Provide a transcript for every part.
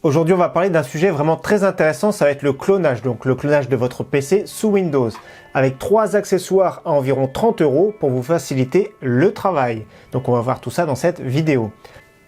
Aujourd'hui, on va parler d'un sujet vraiment très intéressant, ça va être le clonage. Donc le clonage de votre PC sous Windows, avec 3 accessoires à environ 30 € pour vous faciliter le travail. Donc on va voir tout ça dans cette vidéo.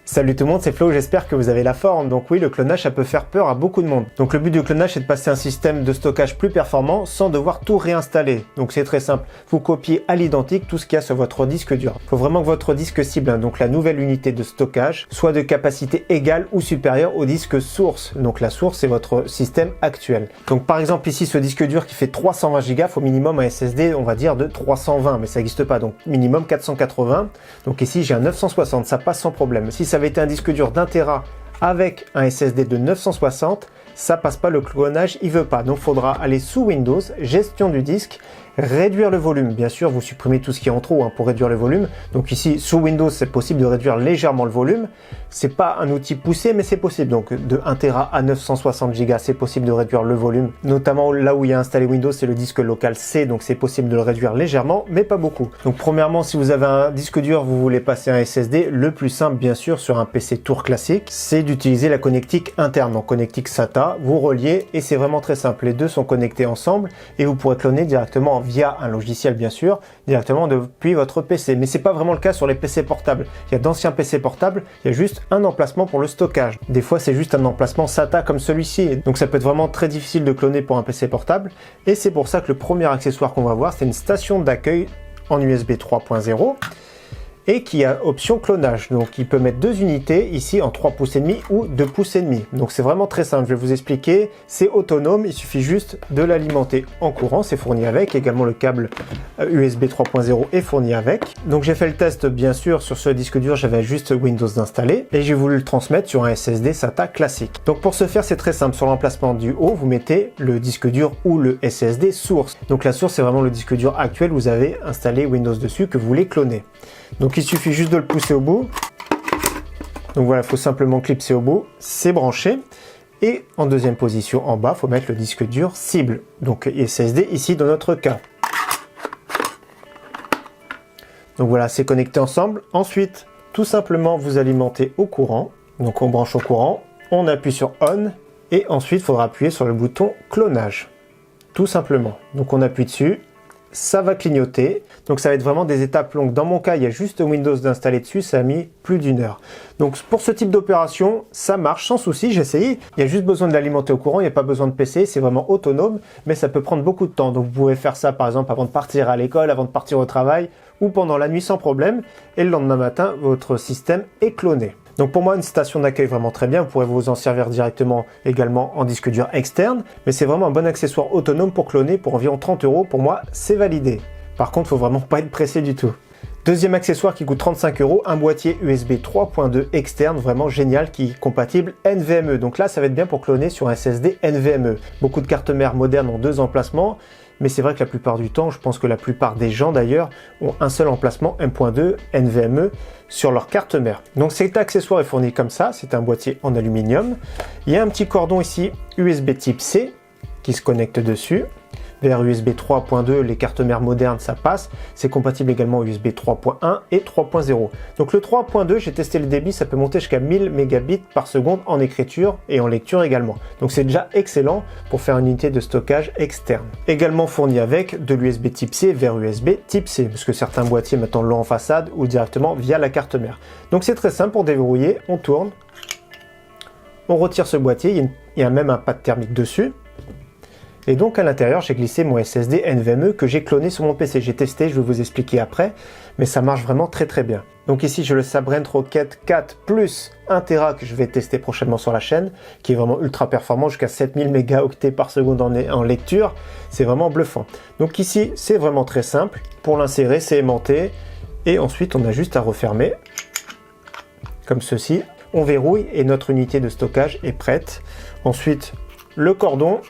Salut tout le monde, c'est Flo, j'espère que vous avez la forme. Donc oui, le clonage, ça peut faire peur à beaucoup de monde. Donc le but du clonage, c'est de passer un système de stockage plus performant sans devoir tout réinstaller. Donc c'est très simple, vous copiez à l'identique tout ce qu'il y a sur votre disque dur. Il faut vraiment que votre disque cible, donc la nouvelle unité de stockage, soit de capacité égale ou supérieure au disque source. Donc la source, c'est votre système actuel. Donc par exemple ici, ce disque dur qui fait 320 Go, faut minimum un SSD, on va dire de 320, mais ça n'existe pas, donc minimum 480. Donc ici, j'ai un 960, ça passe sans problème. Si ça avait été un disque dur d'1 Tera avec un SSD de 960, ça passe pas, le clonage, il veut pas. Donc il faudra aller sous Windows, gestion du disque, réduire le volume. Bien sûr, vous supprimez tout ce qui est en trop pour réduire le volume. Donc ici, sous Windows, c'est possible de réduire légèrement le volume. C'est pas un outil poussé, mais c'est possible. Donc de 1 Tera à 960 Go, c'est possible de réduire le volume. Notamment là où il y a installé Windows, c'est le disque local C, donc c'est possible de le réduire légèrement, mais pas beaucoup. Donc premièrement, si vous avez un disque dur, vous voulez passer un SSD, le plus simple, bien sûr, sur un PC Tour classique, c'est d'utiliser la connectique interne. Donc connectique SATA, vous reliez et c'est vraiment très simple. Les deux sont connectés ensemble et vous pourrez cloner directement via un logiciel, bien sûr, directement depuis votre PC. Mais c'est pas vraiment le cas sur les PC portables. Il y a d'anciens PC portables, il y a juste un emplacement pour le stockage. Des fois, c'est juste un emplacement SATA comme celui-ci. Donc ça peut être vraiment très difficile de cloner pour un PC portable. Et c'est pour ça que le premier accessoire qu'on va voir, c'est une station d'accueil en USB 3.0. et qui a option clonage. Donc il peut mettre 2 unités ici en 3,5 pouces ou 2,5 pouces. Donc c'est vraiment très simple, je vais vous expliquer. C'est autonome, il suffit juste de l'alimenter en courant, c'est fourni avec. Également le câble USB 3.0 est fourni avec. Donc j'ai fait le test bien sûr sur ce disque dur, j'avais juste Windows d'installer et j'ai voulu le transmettre sur un SSD SATA classique. Donc pour ce faire, c'est très simple, sur l'emplacement du haut, vous mettez le disque dur ou le SSD source. Donc la source, c'est vraiment le disque dur actuel, vous avez installé Windows dessus que vous voulez cloner. Donc il suffit juste de le pousser au bout. Donc voilà, il faut simplement clipser au bout, c'est branché. Et en deuxième position en bas, il faut mettre le disque dur cible, donc SSD ici dans notre cas. Donc voilà, c'est connecté ensemble. Ensuite, tout simplement, vous alimentez au courant. Donc on branche au courant, on appuie sur On et ensuite il faudra appuyer sur le bouton clonage. Tout simplement. Donc on appuie dessus. Ça va clignoter, donc ça va être vraiment des étapes longues. Dans mon cas, il y a juste Windows d'installer dessus, ça a mis plus d'1 heure. Donc pour ce type d'opération, ça marche sans souci, j'ai essayé. Il y a juste besoin de l'alimenter au courant, il n'y a pas besoin de PC, c'est vraiment autonome, mais ça peut prendre beaucoup de temps. Donc vous pouvez faire ça par exemple avant de partir à l'école, avant de partir au travail, ou pendant la nuit sans problème, et le lendemain matin, votre système est cloné. Donc pour moi, une station d'accueil vraiment très bien, vous pourrez vous en servir directement également en disque dur externe, mais c'est vraiment un bon accessoire autonome pour cloner pour environ 30 €. Pour moi, c'est validé. Par contre, il ne faut vraiment pas être pressé du tout. Deuxième accessoire qui coûte 35 €, un boîtier USB 3.2 externe, vraiment génial, qui est compatible NVMe. Donc là, ça va être bien pour cloner sur un SSD NVMe. Beaucoup de cartes mères modernes ont 2 emplacements, mais c'est vrai que la plupart du temps, je pense que la plupart des gens d'ailleurs, ont un seul emplacement M.2 NVMe sur leur carte mère. Donc cet accessoire est fourni comme ça, c'est un boîtier en aluminium. Il y a un petit cordon ici USB type C qui se connecte dessus. Vers USB 3.2, les cartes mères modernes, ça passe. C'est compatible également USB 3.1 et 3.0. Donc le 3.2, j'ai testé le débit, ça peut monter jusqu'à 1000 mégabits par seconde en écriture et en lecture également. Donc c'est déjà excellent pour faire une unité de stockage externe. Également fourni avec de l'USB type C vers USB type C, parce que certains boîtiers maintenant l'ont en façade ou directement via la carte mère. Donc c'est très simple pour déverrouiller, on tourne, on retire ce boîtier, il y a même un pad thermique dessus. Et donc à l'intérieur, j'ai glissé mon SSD NVMe que j'ai cloné sur mon PC. J'ai testé, je vais vous expliquer après, mais ça marche vraiment très très bien. Donc ici, j'ai le Sabrent Rocket 4 plus 1 Tera que je vais tester prochainement sur la chaîne, qui est vraiment ultra performant, jusqu'à 7000 mégaoctets par seconde en lecture. C'est vraiment bluffant. Donc ici, c'est vraiment très simple. Pour l'insérer, c'est aimanté. Et ensuite, on a juste à refermer, comme ceci. On verrouille et notre unité de stockage est prête. Ensuite, le cordon.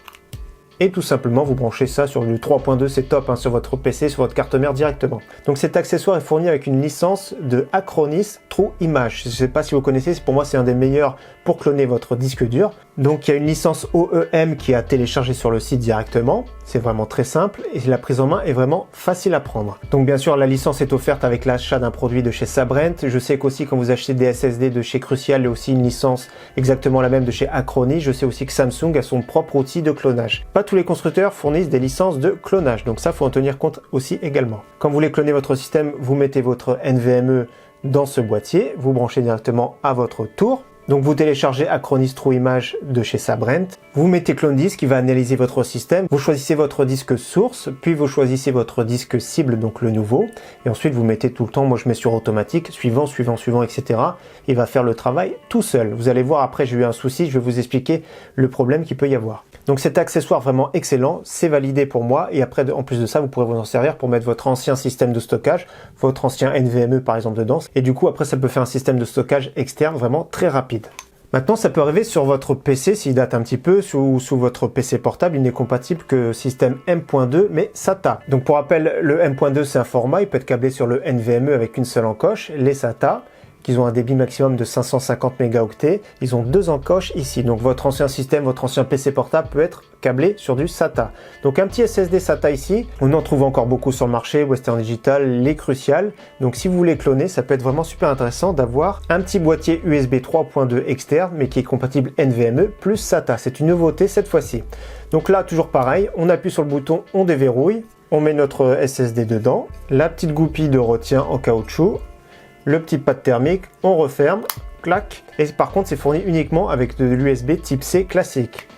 Et tout simplement, vous branchez ça sur du 3.2, c'est top, hein, sur votre PC, sur votre carte mère directement. Donc cet accessoire est fourni avec une licence de Acronis True Image. Je ne sais pas si vous connaissez, pour moi c'est un des meilleurs pour cloner votre disque dur. Donc il y a une licence OEM qui est à télécharger sur le site directement, c'est vraiment très simple et la prise en main est vraiment facile à prendre. Donc bien sûr la licence est offerte avec l'achat d'un produit de chez Sabrent. Je sais qu'aussi quand vous achetez des SSD de chez Crucial, il y a aussi une licence exactement la même de chez Acronis. Je sais aussi que Samsung a son propre outil de clonage. Pas tous les constructeurs fournissent des licences de clonage, donc ça faut en tenir compte aussi également. Quand vous voulez cloner votre système, vous mettez votre NVMe dans ce boîtier, vous branchez directement à votre tour. Donc vous téléchargez Acronis True Image de chez Sabrent, vous mettez Clone Disk qui va analyser votre système, vous choisissez votre disque source, puis vous choisissez votre disque cible, donc le nouveau, et ensuite vous mettez tout le temps, moi je mets sur automatique, suivant, etc. Il va faire le travail tout seul. Vous allez voir après, j'ai eu un souci, je vais vous expliquer le problème qu'il peut y avoir. Donc cet accessoire vraiment excellent, c'est validé pour moi, et après en plus de ça, vous pourrez vous en servir pour mettre votre ancien système de stockage, votre ancien NVMe par exemple dedans, et du coup après ça peut faire un système de stockage externe vraiment très rapide. Maintenant, ça peut arriver sur votre PC s'il date un petit peu, sous votre PC portable, il n'est compatible que système M.2 mais SATA. Donc pour rappel, le M.2 c'est un format, il peut être câblé sur le NVMe avec une seule encoche. Les SATA, qui ont un débit maximum de 550 mégaoctets, ils ont 2 encoches ici. Donc votre ancien système, votre ancien PC portable peut être câblé sur du SATA. Donc un petit SSD SATA ici, on en trouve encore beaucoup sur le marché, Western Digital, les Crucial. Donc si vous voulez cloner, ça peut être vraiment super intéressant d'avoir un petit boîtier USB 3.2 externe, mais qui est compatible NVMe plus SATA. C'est une nouveauté cette fois-ci. Donc là, toujours pareil, on appuie sur le bouton, on déverrouille, on met notre SSD dedans, la petite goupille de retien en caoutchouc, le petit pad thermique, on referme, clac, et par contre c'est fourni uniquement avec de l'USB type C classique.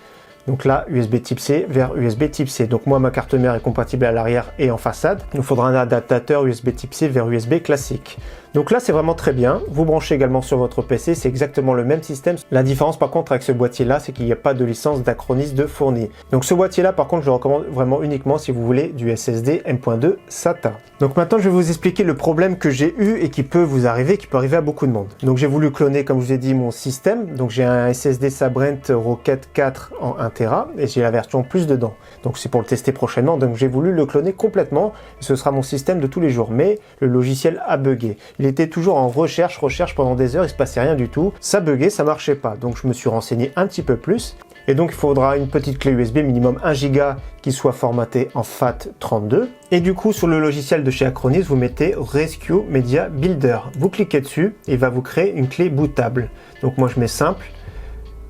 Donc là, USB type C vers USB type C. Donc moi, ma carte mère est compatible à l'arrière et en façade. Il nous faudra un adaptateur USB type C vers USB classique. Donc là, c'est vraiment très bien. Vous branchez également sur votre PC, c'est exactement le même système. La différence par contre avec ce boîtier-là, c'est qu'il n'y a pas de licence d'Acronis de fourni. Donc ce boîtier-là, par contre, je le recommande vraiment uniquement si vous voulez du SSD M.2 SATA. Donc maintenant, je vais vous expliquer le problème que j'ai eu et qui peut vous arriver, qui peut arriver à beaucoup de monde. Donc j'ai voulu cloner, comme je vous ai dit, mon système. Donc j'ai un SSD Sabrent Rocket 4 en 1 Tera et j'ai la version plus dedans. Donc c'est pour le tester prochainement. Donc j'ai voulu le cloner complètement. Ce sera mon système de tous les jours. Mais le logiciel a bugué. Il était toujours en recherche pendant des heures, il se passait rien du tout. Ça buguait, ça marchait pas. Donc je me suis renseigné un petit peu plus. Et donc il faudra une petite clé USB minimum 1 Go qui soit formatée en FAT32. Et du coup sur le logiciel de chez Acronis, vous mettez Rescue Media Builder. Vous cliquez dessus et il va vous créer une clé bootable. Donc moi je mets simple,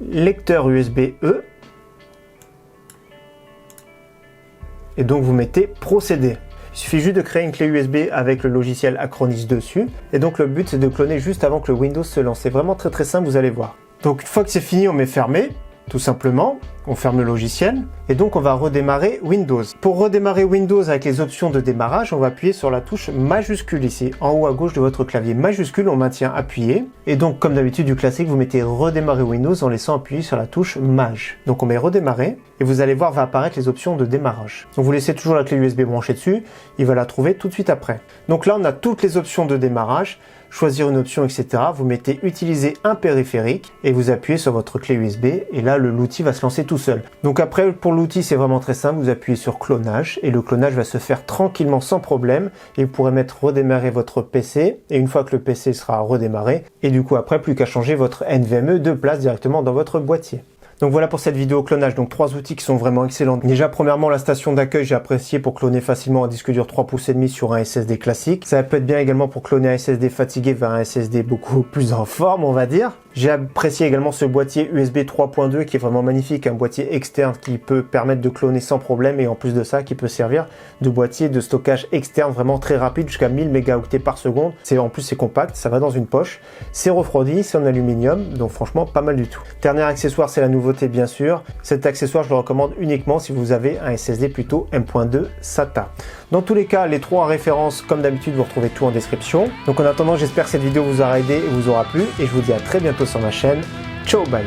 lecteur USB-E. Et donc vous mettez procéder. Il suffit juste de créer une clé USB avec le logiciel Acronis dessus. Et donc le but c'est de cloner juste avant que le Windows se lance. C'est vraiment très simple, vous allez voir. Donc une fois que c'est fini, on met fermer, tout simplement. On ferme le logiciel et donc on va redémarrer Windows. Pour redémarrer Windows avec les options de démarrage, on va appuyer sur la touche majuscule ici, en haut à gauche de votre clavier. Majuscule, on maintient appuyé. Et donc comme d'habitude du classique, vous mettez redémarrer Windows en laissant appuyer sur la touche Maj. Donc on met redémarrer et vous allez voir va apparaître les options de démarrage. Donc vous laissez toujours la clé USB branchée dessus, il va la trouver tout de suite après. Donc là on a toutes les options de démarrage. Choisir une option, etc. Vous mettez utiliser un périphérique et vous appuyez sur votre clé USB et là l'outil va se lancer tout seul. Donc après pour l'outil c'est vraiment très simple, vous appuyez sur clonage et le clonage va se faire tranquillement sans problème et vous pourrez mettre redémarrer votre PC et une fois que le PC sera redémarré et du coup après plus qu'à changer votre NVMe de place directement dans votre boîtier. Donc voilà pour cette vidéo clonage, donc 3 outils qui sont vraiment excellents. Déjà premièrement la station d'accueil, j'ai apprécié pour cloner facilement un disque dur 3,5 pouces sur un SSD classique. Ça peut être bien également pour cloner un SSD fatigué vers un SSD beaucoup plus en forme on va dire. J'ai apprécié également ce boîtier USB 3.2 qui est vraiment magnifique, un boîtier externe qui peut permettre de cloner sans problème et en plus de ça qui peut servir de boîtier de stockage externe vraiment très rapide jusqu'à 1000 mégaoctets par seconde. En plus c'est compact, ça va dans une poche, c'est refroidi, c'est en aluminium, donc franchement pas mal du tout. Dernier accessoire, c'est la nouveauté bien sûr. Cet accessoire je le recommande uniquement si vous avez un SSD plutôt M.2 SATA. Dans tous les cas, les 3 références comme d'habitude vous retrouvez tout en description. Donc en attendant, j'espère que cette vidéo vous aura aidé et vous aura plu et je vous dis à très bientôt sur ma chaîne. Ciao, bye.